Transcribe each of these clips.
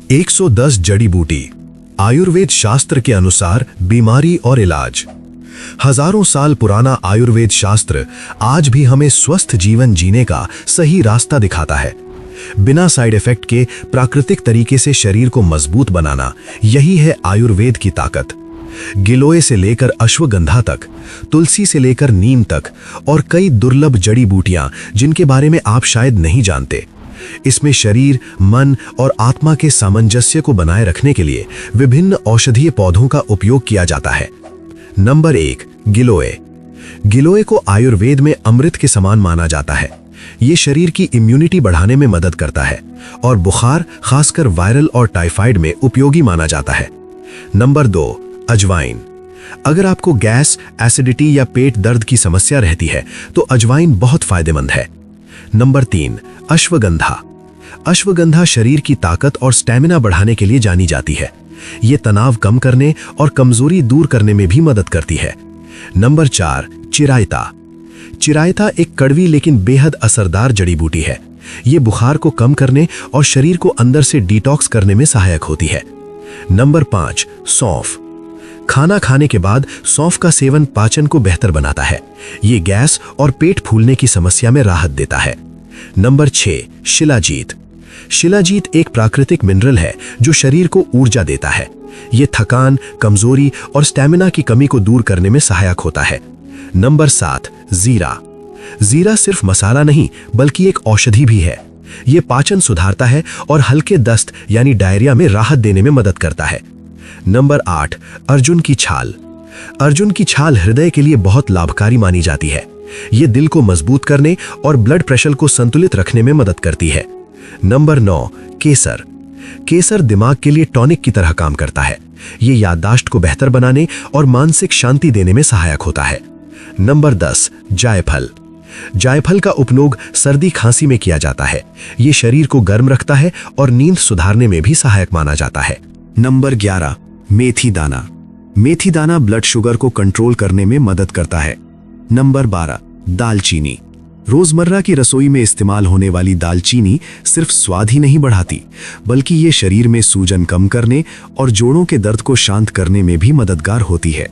110 जड़ी बूटी, आयुर्वेद शास्त्र के अनुसार बीमारी और इलाज। हजारों साल पुराना आयुर्वेद शास्त्र आज भी हमें स्वस्थ जीवन जीने का सही रास्ता दिखाता है। बिना साइड इफेक्ट के प्राकृतिक तरीके से शरीर को मजबूत बनाना, यही है आयुर्वेद की ताकत। गिलोय से लेकर अश्वगंधा तक, तुलसी से लेकर नीम तक और कई दुर्लभ जड़ी बूटियां जिनके बारे में आप शायद नहीं जानते। इसमें शरीर, मन और आत्मा के सामंजस्य को बनाए रखने के लिए विभिन्न औषधीय पौधों का उपयोग किया जाता है। नंबर 1, गिलोय। गिलोय को आयुर्वेद में अमृत के समान माना जाता है। ये शरीर की इम्यूनिटी बढ़ाने में मदद करता है और बुखार, खासकर वायरल और टाइफाइड में उपयोगी माना जाता है। नंबर 2, अजवाइन। अगर आपको गैस, एसिडिटी या पेट दर्द की समस्या रहती है तो अजवाइन बहुत फायदेमंद है। नंबर 3, अश्वगंधा। अश्वगंधा शरीर की ताकत और स्टैमिना बढ़ाने के लिए जानी जाती है। ये तनाव कम करने और कमजोरी दूर करने में भी मदद करती है। नंबर 4, चिरायता। चिरायता एक कड़वी लेकिन बेहद असरदार जड़ी बूटी है। ये बुखार को कम करने और शरीर को अंदर से डिटॉक्स करने में सहायक होती है। नंबर 5, सौंफ। खाना खाने के बाद सौंफ का सेवन पाचन को बेहतर बनाता है। ये गैस और पेट फूलने की समस्या में राहत देता है। नंबर 6, शिलाजीत। शिलाजीत एक प्राकृतिक मिनरल है जो शरीर को ऊर्जा देता है। ये थकान, कमजोरी और स्टैमिना की कमी को दूर करने में सहायक होता है। नंबर 7, जीरा। जीरा सिर्फ मसाला नहीं बल्कि एक औषधि भी है। ये पाचन सुधारता है और हल्के दस्त यानी डायरिया में राहत देने में मदद करता है। नंबर 8, अर्जुन की छाल। अर्जुन की छाल हृदय के लिए बहुत लाभकारी मानी जाती है। ये दिल को मजबूत करने और ब्लड प्रेशर को संतुलित रखने में मदद करती है। नंबर 9, केसर। केसर दिमाग के लिए टॉनिक की तरह काम करता है। ये याददाश्त को बेहतर बनाने और मानसिक शांति देने में सहायक होता है। नंबर 10, जायफल। जायफल का उपयोग सर्दी खांसी में किया जाता है। ये शरीर को गर्म रखता है और नींद सुधारने में भी सहायक माना जाता है। नंबर 11, मेथी दाना। मेथी दाना ब्लड शुगर को कंट्रोल करने में मदद करता है। नंबर 12, दालचीनी। रोजमर्रा की रसोई में इस्तेमाल होने वाली दालचीनी सिर्फ स्वाद ही नहीं बढ़ाती बल्कि ये शरीर में सूजन कम करने और जोड़ों के दर्द को शांत करने में भी मददगार होती है।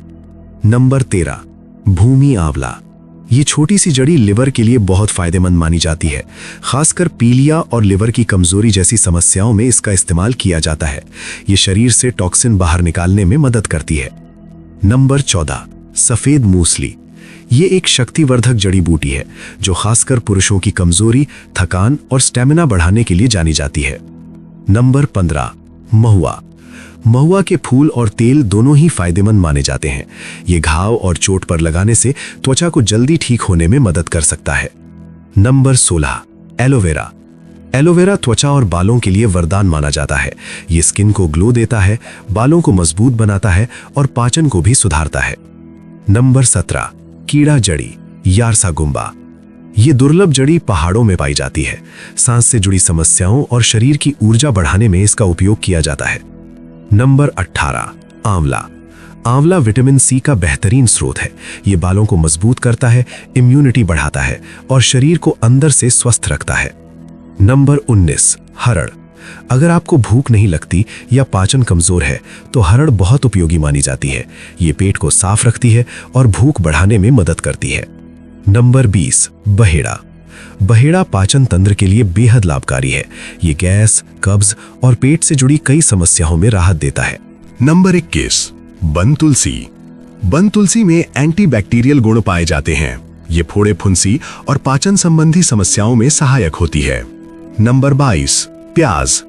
नंबर 13, भूमि आंवला। ये छोटी सी जड़ी लिवर के लिए बहुत फायदेमंद मानी जाती है। खासकर पीलिया और लिवर की कमजोरी जैसी समस्याओं में इसका इस्तेमाल किया जाता है। ये शरीर से टॉक्सिन बाहर निकालने में मदद करती है। नंबर 14, सफेद मूसली। ये एक शक्तिवर्धक जड़ी बूटी है जो खासकर पुरुषों की कमजोरी, थकान और स्टैमिना बढ़ाने के लिए जानी जाती है। नंबर 15, महुआ। महुआ के फूल और तेल दोनों ही फायदेमंद माने जाते हैं। ये घाव और चोट पर लगाने से त्वचा को जल्दी ठीक होने में मदद कर सकता है। Number 16, aloe vera. एलोवेरा त्वचा और बालों के लिए वरदान माना जाता है। ये स्किन को ग्लो देता है, बालों को मजबूत बनाता है और पाचन को भी सुधारता है। नंबर 17, कीड़ा जड़ी, यारसागुम्बा। ये दुर्लभ जड़ी पहाड़ों में पाई जाती है। सांस से जुड़ी समस्याओं और शरीर की ऊर्जा बढ़ाने में इसका उपयोग किया जाता है। नंबर 18, आंवला। आंवला विटामिन सी का बेहतरीन स्रोत है। ये बालों को मजबूत करता है, इम्यूनिटी बढ़ाता है और शरीर को अंदर से स्वस्थ रखता है। नंबर 19, हरड़। अगर आपको भूख नहीं लगती या पाचन कमजोर है तो हरड़ बहुत उपयोगी मानी जाती है। ये पेट को साफ रखती है और भूख बढ़ाने में मदद करती है। नंबर 20, बहेड़ा। बहेड़ा पाचन तंत्र के लिए बेहद लाभकारी है। ये गैस, कब्ज और पेट से जुड़ी कई समस्याओं में राहत देता है। नंबर 21, बन तुलसी। बन तुलसी में एंटीबैक्टीरियल गुण पाए जाते हैं। ये फोड़े फुंसी और पाचन संबंधी समस्याओं में सहायक होती है। नंबर 22, प्याज।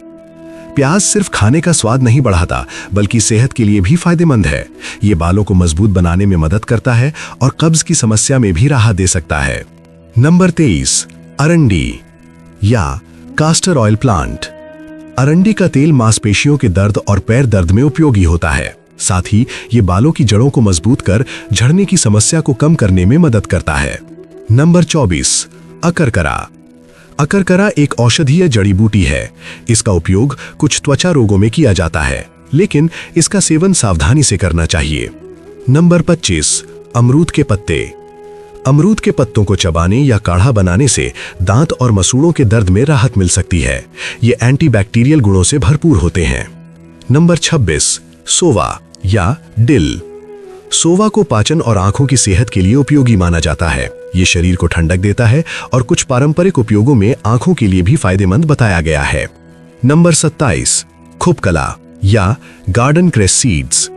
प्याज सिर्फ खाने का स्वाद नहीं बढ़ाता बल्कि सेहत के लिए भी फायदेमंद है। ये बालों को मजबूत बनाने में मदद करता है और कब्ज की समस्या में भी राहत दे सकता है। नंबर 23, अरंडी या कास्टर ऑयल प्लांट। अरंडी का तेल मांसपेशियों के दर्द और पैर दर्द में उपयोगी होता है। साथ ही ये बालों की जड़ों को मजबूत कर झड़ने की समस्या को कम करने में मदद करता है। नंबर 24, अकरकरा। अकरकरा एक औषधीय जड़ी बूटी है। इसका उपयोग कुछ त्वचा रोगों में किया जाता है, लेकिन इसका सेवन सावधानी से करना चाहिए। नंबर 25, अमरूद के पत्ते। अमरूद के पत्तों को चबाने या काढ़ा बनाने से दांत और मसूड़ों के दर्द में राहत मिल सकती है। ये एंटीबैक्टीरियल गुणों से भरपूर होते हैं। नंबर 26, सोवा या डिल। सोवा को पाचन और आंखों की सेहत के लिए उपयोगी माना जाता है। ये शरीर को ठंडक देता है और कुछ पारंपरिक उपयोगों में आंखों के लिए भी फायदेमंद बताया गया है। नंबर 27, खुपकला या गार्डन क्रेस सीड्स।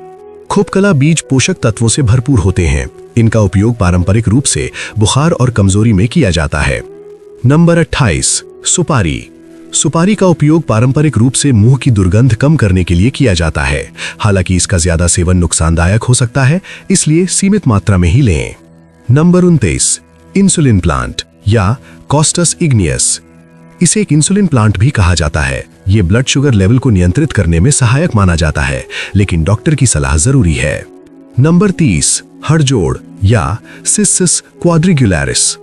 खुपकला बीज पोषक तत्वों से भरपूर होते हैं। इनका उपयोग पारंपरिक रूप से बुखार और कमजोरी में किया जाता है। नंबर 28, सुपारी। सुपारी का उपयोग पारंपरिक रूप से मुंह की दुर्गंध कम करने के लिए किया जाता है। हालांकि इसका ज्यादा सेवन नुकसानदायक हो सकता है, इसलिए सीमित मात्रा में ही लें। नंबर 29, इंसुलिन प्लांट या कॉस्टस इग्नियस। इसे एक इंसुलिन प्लांट भी कहा जाता है। ये ब्लड शुगर लेवल को नियंत्रित करने में सहायक माना जाता है, लेकिन डॉक्टर की सलाह जरूरी है। नंबर 30, हड़जोड़ या सिस्सिस क्वाड्रिगुलरिस।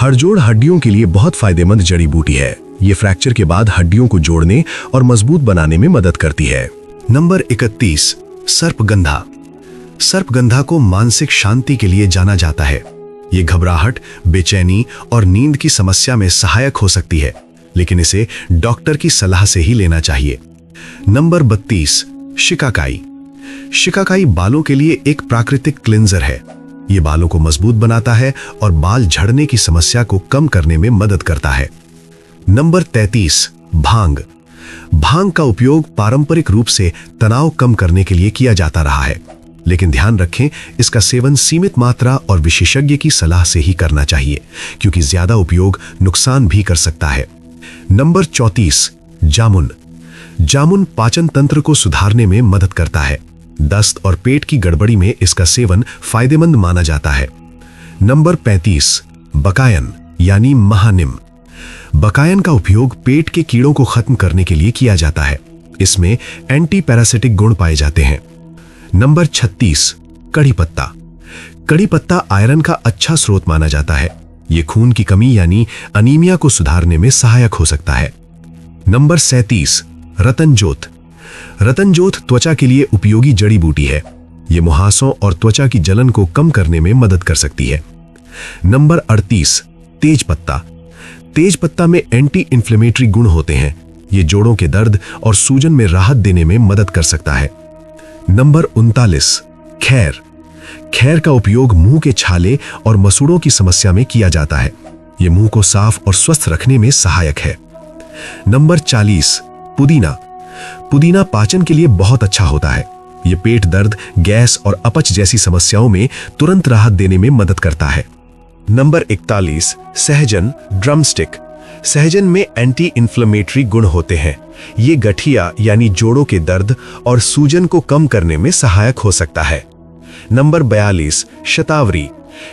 हड़जोड़ हड्डियों के लिए बहुत फायदेमंद जड़ी बूटी है। ये फ्रैक्चर के बाद हड्डियों को जोड़ने और मजबूत बनाने में मदद करती है। नंबर 31, सर्पगंधा। सर्पगंधा को मानसिक शांति के लिए जाना जाता है। ये घबराहट, बेचैनी और नींद की समस्या में सहायक हो सकती है, लेकिन इसे डॉक्टर की सलाह से ही लेना चाहिए। नंबर 32, शिकाकाई। शिकाकाई बालों के लिए एक प्राकृतिक क्लिंजर है। ये बालों को मजबूत बनाता है और बाल झड़ने की समस्या को कम करने में मदद करता है। नंबर 33, भांग। भांग का उपयोग पारंपरिक रूप से तनाव कम करने के लिए किया जाता रहा है, लेकिन ध्यान रखें, इसका सेवन सीमित मात्रा और विशेषज्ञ की सलाह से ही करना चाहिए, क्योंकि ज्यादा उपयोग नुकसान भी कर सकता है। नंबर 34, जामुन। जामुन पाचन तंत्र को सुधारने में मदद करता है। दस्त और पेट की गड़बड़ी में इसका सेवन फायदेमंद माना जाता है। नंबर 35, बकायन यानी महानिम। बकायन का उपयोग पेट के कीड़ों को खत्म करने के लिए किया जाता है। इसमें एंटी पैरासिटिक गुण पाए जाते हैं। नंबर 36, कड़ी पत्ता। कड़ी पत्ता आयरन का अच्छा स्रोत माना जाता है। यह खून की कमी यानी अनीमिया को सुधारने में सहायक हो सकता है। नंबर 37, रतनजोत। रतनजोत त्वचा के लिए उपयोगी जड़ी बूटी है। यह मुहासों और त्वचा की जलन को कम करने में मदद कर सकती है। नंबर 38, तेज पत्ता। तेज पत्ता में एंटी इंफ्लेमेटरी गुण होते हैं। ये जोड़ों के दर्द और सूजन में राहत देने में मदद कर सकता है। नंबर 39, खैर। खैर का उपयोग मुंह के छाले और मसूड़ों की समस्या में किया जाता है। यह मुंह को साफ और स्वस्थ रखने में सहायक है। नंबर 40, पुदीना। पुदीना पाचन के लिए बहुत अच्छा होता है। यह पेट दर्द, गैस और अपच जैसी समस्याओं में तुरंत राहत देने में मदद करता है। नंबर 41, सहजन ड्रमस्टिक। सहजन में एंटी इंफ्लेमेटरी गुण होते हैं। ये गठिया यानी जोड़ों के दर्द और सूजन को कम करने में सहायक हो सकता है। नंबर 42, शतावरी।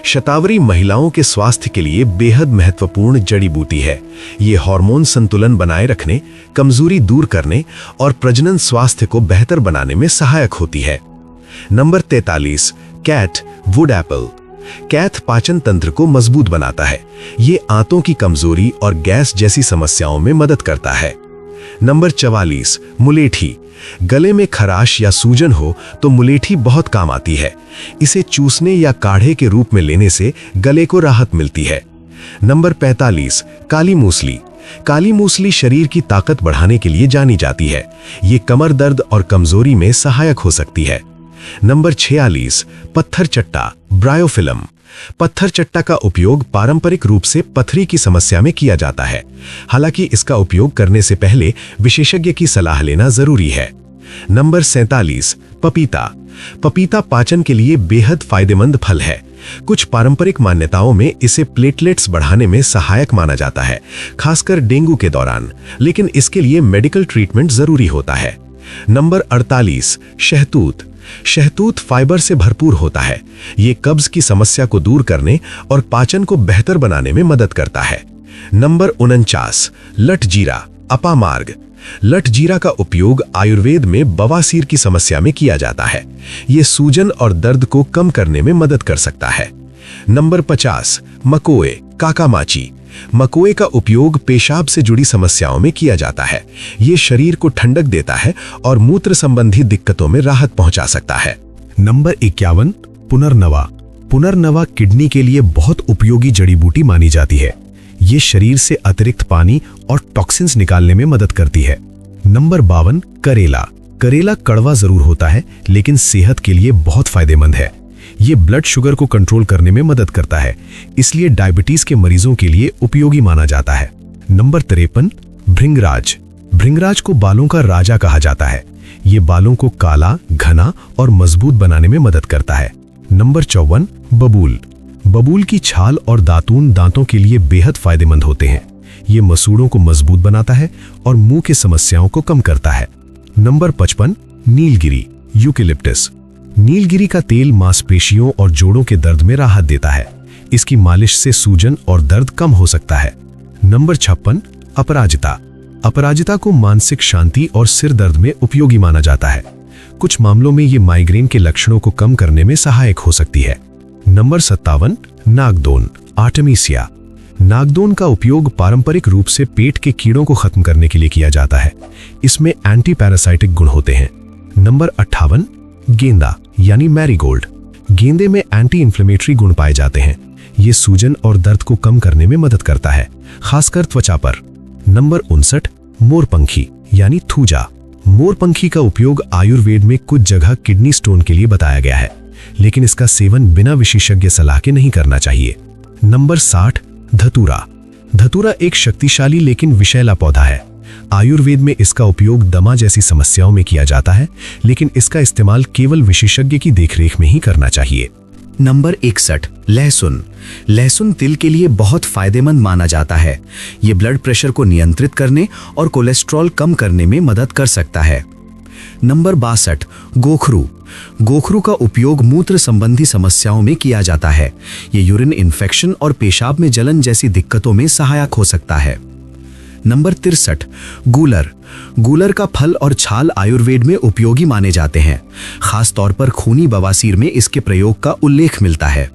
शतावरी महिलाओं के स्वास्थ्य के लिए बेहद महत्वपूर्ण जड़ी बूटी है। ये हार्मोन संतुलन बनाए रखने, कमजोरी दूर करने और प्रजनन स्वास्थ्य को बेहतर बनाने में सहायक होती है। नंबर 43, कैथ वुड एप्पल। कैथ पाचन तंत्र को मजबूत बनाता है। ये आंतों की कमजोरी और गैस जैसी समस्याओं में मदद करता है। नंबर 44, मुलेठी। गले में खराश या सूजन हो तो मुलेठी बहुत काम आती है। इसे चूसने या काढ़े के रूप में लेने से गले को राहत मिलती है। नंबर 45, काली मूसली। काली मूसली शरीर की ताकत बढ़ाने के लिए जानी जाती है। ये कमर दर्द और कमजोरी में सहायक हो सकती है। नंबर 46, पत्थर चट्टा ब्रायोफिल्म। पत्थर चट्टा का उपयोग पारंपरिक रूप से पथरी की समस्या में किया जाता है। हालांकि इसका उपयोग करने से पहले विशेषज्ञ की सलाह लेना जरूरी है। नंबर 47, पपीता। पपीता पाचन के लिए बेहद फायदेमंद फल है। कुछ पारंपरिक मान्यताओं में इसे प्लेटलेट्स बढ़ाने में सहायक माना जाता है, खासकर डेंगू के दौरान, लेकिन इसके लिए मेडिकल ट्रीटमेंट जरूरी होता है। नंबर 48, शहतूत। शहतूत फाइबर से भरपूर होता है। ये कब्ज की समस्या को दूर करने और पाचन को बेहतर बनाने में मदद करता है। नंबर 49, लटजीरा अपामार्ग। लटजीरा का उपयोग आयुर्वेद में बवासीर की समस्या में किया जाता है। ये सूजन और दर्द को कम करने में मदद कर सकता है। नंबर 50, मकोए काकामाची। मकोए का उपयोग पेशाब से जुड़ी समस्याओं में किया जाता है। ये शरीर को ठंडक देता है और मूत्र संबंधी दिक्कतों में राहत पहुंचा सकता है। नंबर 51, पुनर्नवा पुनर्नवा किडनी के लिए बहुत उपयोगी जड़ी बूटी मानी जाती है। ये शरीर से अतिरिक्त पानी और टॉक्सिन्स निकालने में मदद करती है। नंबर 52, करेला। करेला कड़वा जरूर होता है लेकिन सेहत के लिए बहुत फायदेमंद है। ये ब्लड शुगर को कंट्रोल करने में मदद करता है, इसलिए डायबिटीज के मरीजों के लिए उपयोगी माना जाता है। नंबर 53, भृंगराज। भृंगराज को बालों का राजा कहा जाता है। ये बालों को काला, घना और मजबूत बनाने में मदद करता है। नंबर 54, बबूल। बबूल की छाल और दातून दांतों के लिए बेहद फायदेमंद होते हैं। ये मसूड़ों को मजबूत बनाता है और मुंह की समस्याओं को कम करता है। Number 55, Nilgiri, eucalyptus. नीलगिरी का तेल मांसपेशियों और जोड़ों के दर्द में राहत देता है। इसकी मालिश से सूजन और दर्द कम हो सकता है। नंबर 56, अपराजिता। अपराजिता को मानसिक शांति और सिर दर्द में उपयोगी माना जाता है। कुछ मामलों में ये माइग्रेन के लक्षणों को कम करने में सहायक हो सकती है। Number 57, नागदोन, Artemisia. नागदोन का उपयोग पारंपरिक रूप से पेट के कीड़ों को खत्म करने के लिए किया जाता है। इसमें एंटी पैरासाइटिक गुण होते हैं। नंबर 58, गेंदा यानी मैरीगोल्ड। गेंदे में एंटी इन्फ्लेमेटरी गुण पाए जाते हैं। ये सूजन और दर्द को कम करने में मदद करता है, खासकर त्वचा पर। नंबर 59, मोरपंखी यानी थूजा। मोरपंखी का उपयोग आयुर्वेद में कुछ जगह किडनी स्टोन के लिए बताया गया है, लेकिन इसका सेवन बिना विशेषज्ञ सलाह के नहीं करना चाहिए। नंबर 60, धतूरा। धतूरा एक शक्तिशाली लेकिन विषैला पौधा है। आयुर्वेद में इसका उपयोग दमा जैसी समस्याओं में किया जाता है, लेकिन इसका इस्तेमाल केवल विशेषज्ञ की देखरेख में ही करना चाहिए। नंबर 61, लहसुन। लहसुन तिल के लिए बहुत फायदेमंद माना जाता है। ये ब्लड प्रेशर को नियंत्रित करने और कोलेस्ट्रॉल कम करने में मदद कर सकता है। नंबर 62, गोखरू। गोखरू का उपयोग मूत्र संबंधी समस्याओं में किया जाता है। ये यूरिन इन्फेक्शन और पेशाब में जलन जैसी दिक्कतों में सहायक हो सकता है। नंबर 63, गूलर। गूलर का फल और छाल आयुर्वेद में उपयोगी माने जाते हैं। खास तौर पर खूनी बवासीर में इसके प्रयोग का उल्लेख मिलता है।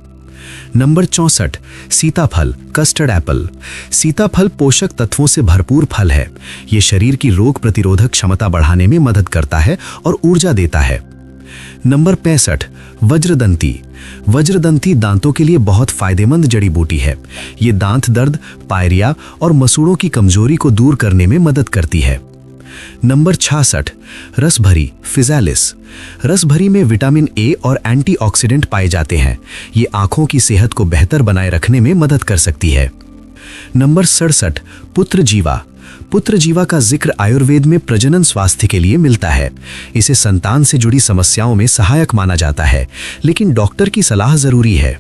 नंबर 64, सीताफल, कस्टर्ड एप्पल। सीताफल पोषक तत्वों से भरपूर फल है। ये शरीर की रोग प्रतिरोधक क्षमता बढ़ाने में मदद करता है और ऊर्जा देता है। नंबर 65, वज्रदंती। वज्रदंती दांतों के लिए बहुत फायदेमंद जड़ी बूटी है। ये दांत दर्द, पायरिया और मसूड़ों की कमजोरी को दूर करने में मदद करती है। नंबर 66, रसभरी, फिजालिस। रसभरी में विटामिन ए और एंटीऑक्सीडेंट पाए जाते हैं। ये आंखों की सेहत को बेहतर बनाए रखने में मदद कर सकती है। नंबर 67, पुत्रजीवा। पुत्रजीवा का जिक्र आयुर्वेद में प्रजनन स्वास्थ्य के लिए मिलता है। इसे संतान से जुड़ी समस्याओं में सहायक माना जाता है, लेकिन डॉक्टर की सलाह जरूरी है।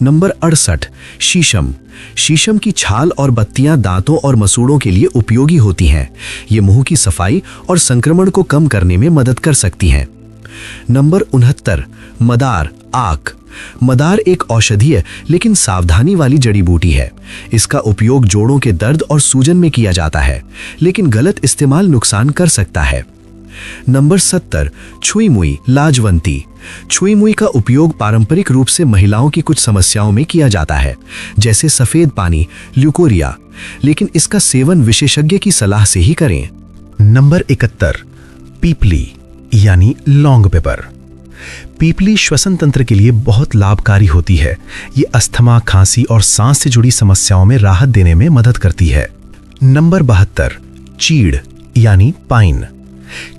नंबर 68, शीशम। शीशम की छाल और बत्तियां दांतों और मसूड़ों के लिए उपयोगी होती हैं। ये मुंह की सफाई और संक्रमण को कम करने में मदद कर सकती हैं। नंबर 69, मदार, आक। मदार एक औषधीय लेकिन सावधानी वाली जड़ी बूटी है। इसका उपयोग जोड़ों के दर्द और सूजन में किया जाता है, लेकिन गलत इस्तेमाल नुकसान कर सकता है। नंबर 70, छुई मुई, लाजवंती। छुई मुई का उपयोग पारंपरिक रूप से महिलाओं की कुछ समस्याओं में किया जाता है, जैसे सफेद पानी, ल्यूकोरिया, लेकिन इसका सेवन विशेषज्ञ की सलाह से ही करें। नंबर 71, पीपली यानी लौंग पेपर। पीपली श्वसन तंत्र के लिए बहुत लाभकारी होती है। ये अस्थमा, खांसी और सांस से जुड़ी समस्याओं में राहत देने में मदद करती है। नंबर 72, चीड़ यानी पाइन।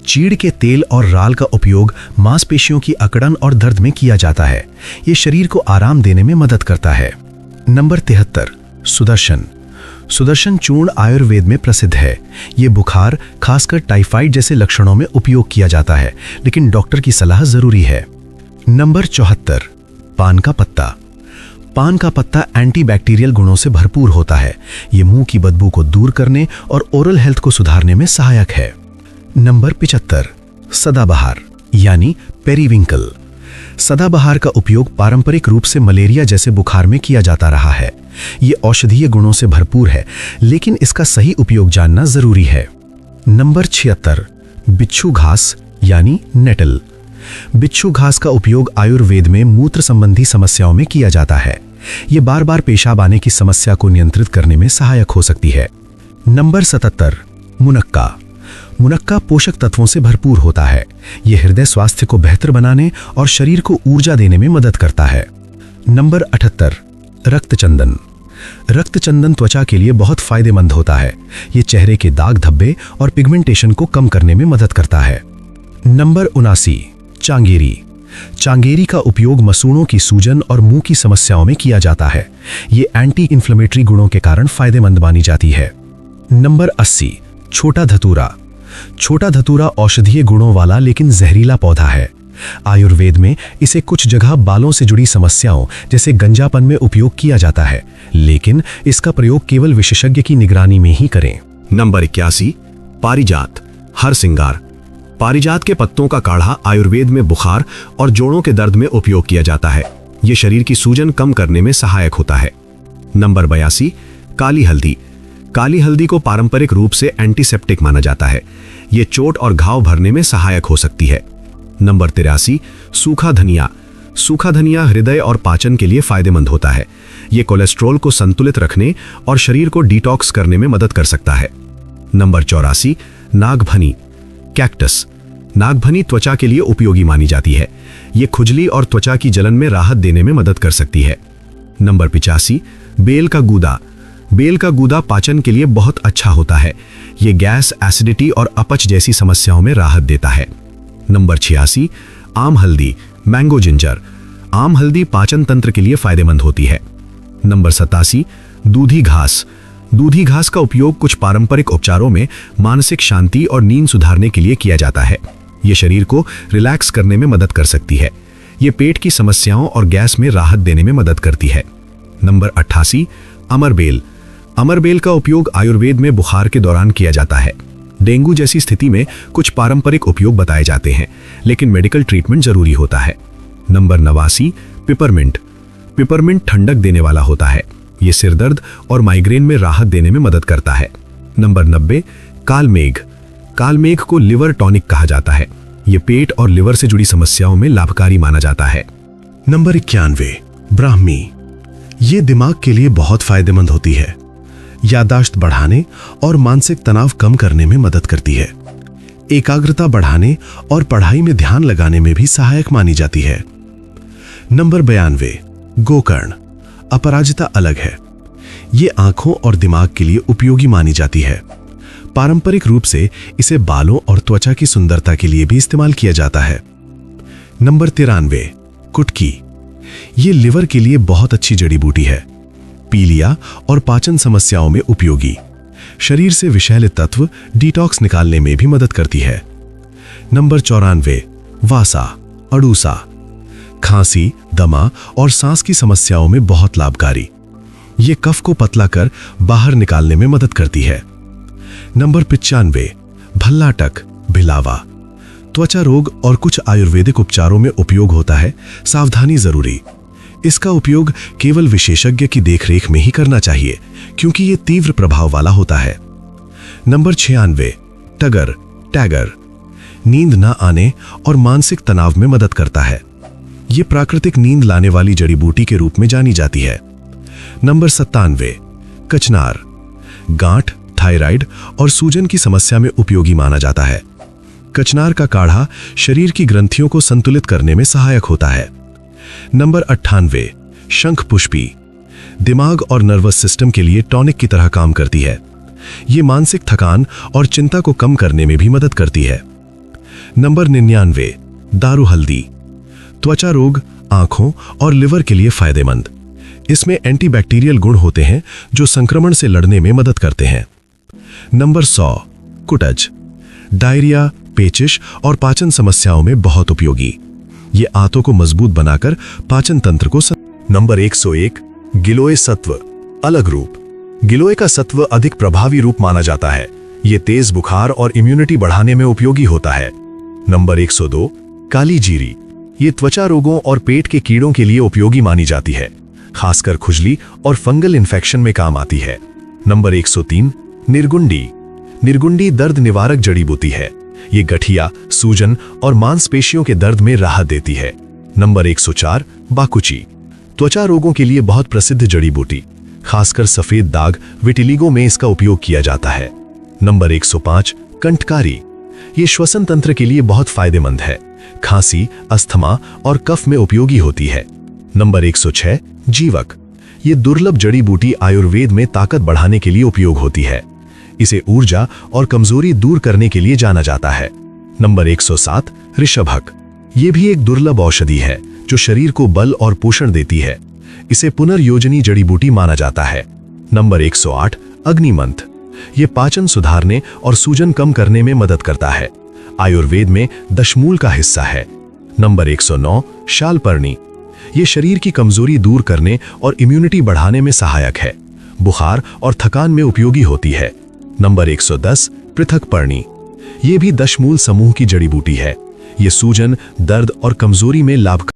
चीड़ के तेल और राल का उपयोग मांसपेशियों की अकड़न और दर्द में किया जाता है। ये शरीर को आराम देने में मदद करता है। नंबर 73, सुदर्शन। सुदर्शन चूर्ण आयुर्वेद में प्रसिद्ध है। ये बुखार, खासकर टाइफाइड जैसे लक्षणों में उपयोग किया जाता है, लेकिन डॉक्टर की सलाह जरूरी है। नंबर 74, पान का पत्ता। पान का पत्ता एंटीबैक्टीरियल गुणों से भरपूर होता है। ये मुंह की बदबू को दूर करने और ओरल हेल्थ को सुधारने में सहायक है। नंबर 75, सदाबहार यानी पेरीविंकल। सदाबहार का उपयोग पारंपरिक रूप से मलेरिया जैसे बुखार में किया जाता रहा है। ये औषधीय गुणों से भरपूर है, लेकिन इसका सही उपयोग जानना जरूरी है। नंबर 76, बिच्छू घास यानी नेटल। बिच्छू घास का उपयोग आयुर्वेद में मूत्र संबंधी समस्याओं में किया जाता है। ये बार बार पेशाब आने की समस्या को नियंत्रित करने में सहायक हो सकती है। नंबर 77, मुनक्का। मुनक्का पोषक तत्वों से भरपूर होता है। यह हृदय स्वास्थ्य को बेहतर बनाने और शरीर को ऊर्जा देने में मदद करता है। नंबर 78 रक्तचंदन। रक्तचंदन त्वचा के लिए बहुत फायदेमंद होता है। ये चेहरे के दाग धब्बे और पिगमेंटेशन को कम करने में मदद करता है। नंबर 79 चांगेरी। चांगेरी का उपयोग मसूड़ों की सूजन और मुंह की समस्याओं में किया जाता है। ये एंटी इन्फ्लेमेटरी गुणों के कारण फायदेमंद मानी जाती है। नंबर 80 छोटा धतूरा। छोटा धतूरा औषधीय गुणों वाला लेकिन जहरीला पौधा है। आयुर्वेद में इसे कुछ जगह बालों से जुड़ी समस्याओं जैसे गंजापन में उपयोग किया जाता है, लेकिन इसका प्रयोग केवल विशेषज्ञ की निगरानी में ही करें। नंबर 81 पारिजात हर सिंगार। पारिजात के पत्तों का काढ़ा आयुर्वेद में बुखार और जोड़ों के दर्द में उपयोग किया जाता है। यह शरीर की सूजन कम करने में सहायक होता है। नंबर 82 काली हल्दी। काली हल्दी को पारंपरिक रूप से एंटीसेप्टिक माना जाता है। यह चोट और घाव भरने में सहायक हो सकती है। नंबर 83 सूखा धनिया। सूखा धनिया हृदय और पाचन के लिए फायदेमंद होता है। यह कोलेस्ट्रॉल को संतुलित रखने और शरीर को डिटॉक्स करने में मदद कर सकता है। नंबर 84 नागफनी कैक्टस। नागफनी त्वचा के लिए उपयोगी मानी जाती है। यह खुजली और त्वचा की जलन में राहत देने में मदद कर सकती है। नंबर 85 बेल का गूदा। बेल का गूदा पाचन के लिए बहुत अच्छा होता है। यह गैस, एसिडिटी और अपच जैसी समस्याओं में राहत देता है। नंबर 86 आम हल्दी मैंगो जिंजर। आम हल्दी पाचन तंत्र के लिए फायदेमंद होती है। नंबर 87 दूधी घास। दूधी घास का उपयोग कुछ पारंपरिक उपचारों में मानसिक शांति और नींद सुधारने के लिए किया जाता है। यह शरीर को रिलैक्स करने में मदद कर सकती है। यह पेट की समस्याओं और गैस में राहत देने में मदद करती है। नंबर 88 अमरबेल। अमरबेल का उपयोग आयुर्वेद में बुखार के दौरान किया जाता है। डेंगू जैसी स्थिति में कुछ पारंपरिक उपयोग बताए जाते हैं, लेकिन मेडिकल ट्रीटमेंट जरूरी होता है। Number 89 peppermint. पिपरमिंट ठंडक देने वाला होता है। यह सिरदर्द और माइग्रेन में राहत देने में मदद करता है। नंबर 90 कालमेघ। कालमेघ को लिवर टॉनिक कहा जाता है। यह पेट और लिवर से जुड़ी समस्याओं में लाभकारी माना जाता है। नंबर 91 ब्राह्मी। ये दिमाग के लिए बहुत फायदेमंद होती है। याददाश्त बढ़ाने और मानसिक तनाव कम करने में मदद करती है। एकाग्रता बढ़ाने और पढ़ाई में ध्यान लगाने में भी सहायक मानी जाती है। नंबर 92 गोकर्ण। अपराजिता अलग है। ये आंखों और दिमाग के लिए उपयोगी मानी जाती है। पारंपरिक रूप से इसे बालों और त्वचा की सुंदरता के लिए भी इस्तेमाल किया जाता है। नंबर 93 कुटकी। ये लिवर के लिए बहुत अच्छी जड़ी बूटी है। पीलिया और पाचन समस्याओं में उपयोगी। शरीर से विषैले तत्व डिटॉक्स निकालने में भी मदद करती है। नंबर 94 वासा अड़ूसा। खांसी, दमा और सांस की समस्याओं में बहुत लाभकारी। ये कफ को पतला कर बाहर निकालने में मदद करती है। नंबर 95 भल्लाटक भिलावा। त्वचा रोग और कुछ आयुर्वेदिक उपचारों में उपयोग होता है। सावधानी जरूरी। इसका उपयोग केवल विशेषज्ञ की देखरेख में ही करना चाहिए, क्योंकि यह तीव्र प्रभाव वाला होता है। Number 96 turgor tagger. नींद न आने और मानसिक तनाव में मदद करता है। यह प्राकृतिक नींद लाने वाली जड़ी बूटी के रूप में जानी जाती है। नंबर 97 कचनार। गांठ, थायराइड और सूजन की समस्या में उपयोगी माना जाता है। कचनार का काढ़ा शरीर की ग्रंथियों को संतुलित करने में सहायक होता है। नंबर 98 शंख पुष्पी। दिमाग और नर्वस सिस्टम के लिए टॉनिक की तरह काम करती है। यह मानसिक थकान और चिंता को कम करने में भी मदद करती है। नंबर 99 दारू हल्दी। त्वचा रोग, आंखों और लिवर के लिए फायदेमंद। इसमें एंटीबैक्टीरियल गुण होते हैं जो संक्रमण से लड़ने में मदद करते हैं। नंबर 100 कुटज। डायरिया, पेचिश और पाचन समस्याओं में बहुत उपयोगी। ये आंतों को मजबूत बनाकर पाचन तंत्र को नंबर 101 गिलोय सत्व अलग रूप। गिलोय का सत्व अधिक प्रभावी रूप माना जाता है। ये तेज बुखार और इम्यूनिटी बढ़ाने में उपयोगी होता है। नंबर 102 काली जीरी। ये त्वचा रोगों और पेट के कीड़ों के लिए उपयोगी मानी जाती है, खासकर खुजली और फंगल इन्फेक्शन में काम आती है। नंबर 103 निर्गुंडी। निर्गुंडी दर्द निवारक जड़ी बूटी है। ये गठिया, सूजन और मांसपेशियों के दर्द में राहत देती है। नंबर 104 बाकुची। त्वचा रोगों के लिए बहुत प्रसिद्ध जड़ी बूटी, खासकर सफेद दाग, विटिलिगो में इसका उपयोग किया जाता है। नंबर 105 कंठकारी। ये श्वसन तंत्र के लिए बहुत फायदेमंद है। खांसी, अस्थमा और कफ में उपयोगी होती है। नंबर 106 जीवक। ये दुर्लभ जड़ी बूटी आयुर्वेद में ताकत बढ़ाने के लिए उपयोग होती है। इसे ऊर्जा और कमजोरी दूर करने के लिए जाना जाता है। नंबर 107 ऋषभक। ये भी एक दुर्लभ औषधि है जो शरीर को बल और पोषण देती है। इसे पुनर्योजनी जड़ी बूटी माना जाता है। नंबर 108 अग्निमंथ। ये पाचन सुधारने और सूजन कम करने में मदद करता है। आयुर्वेद में दशमूल का हिस्सा है। नंबर 109 शालपर्णी। ये शरीर की कमजोरी दूर करने और इम्यूनिटी बढ़ाने में सहायक है। बुखार और थकान में उपयोगी होती है। नंबर 110 पृथकपर्णी। ये भी दशमूल समूह की जड़ी बूटी है। ये सूजन, दर्द और कमजोरी में लाभ